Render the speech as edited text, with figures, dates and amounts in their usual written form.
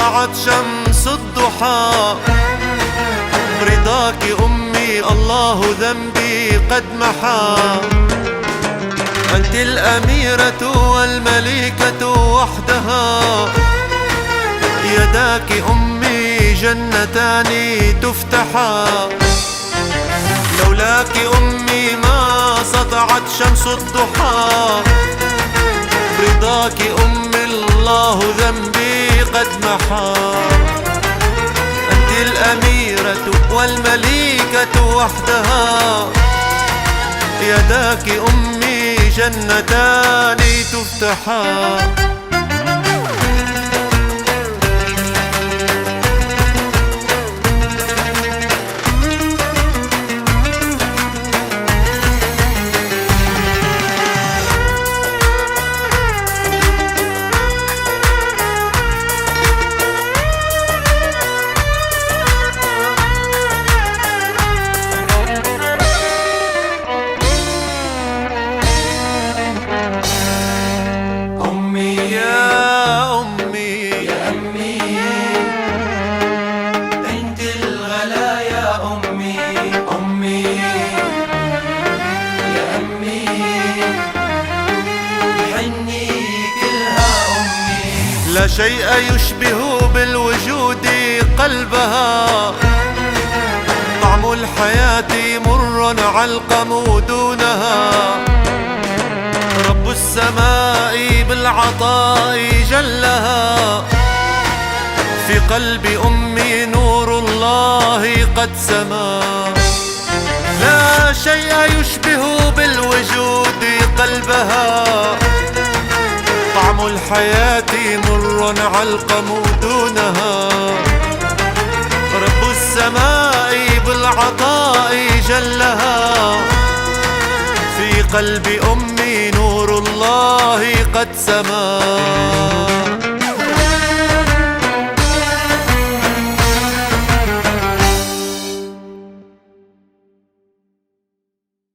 سطعت شمس الضحى. برضاك أمي الله ذنبي قد محى. أنت الأميرة والمليكة وحدها. يداك أمي جنتان تفتحا. لولاك أمي ما سطعت شمس الضحى. برضاك أمي الله ذنبي قد محى. أنت الأميرة والمليكة وحدها. يداك أمي جنتان تفتحا. لا شيء يشبه بالوجود قلبها. طعم الحياة مر علقم دونها. رب السماء بالعطاء جلها. في قلب أمي نور الله قد سما. لا شيء يشبه بالوجود قلبها. طعم الحياة مر علقم دونها. رب السماء بالعطاء جلها. في قلب أمي نور الله قد سما.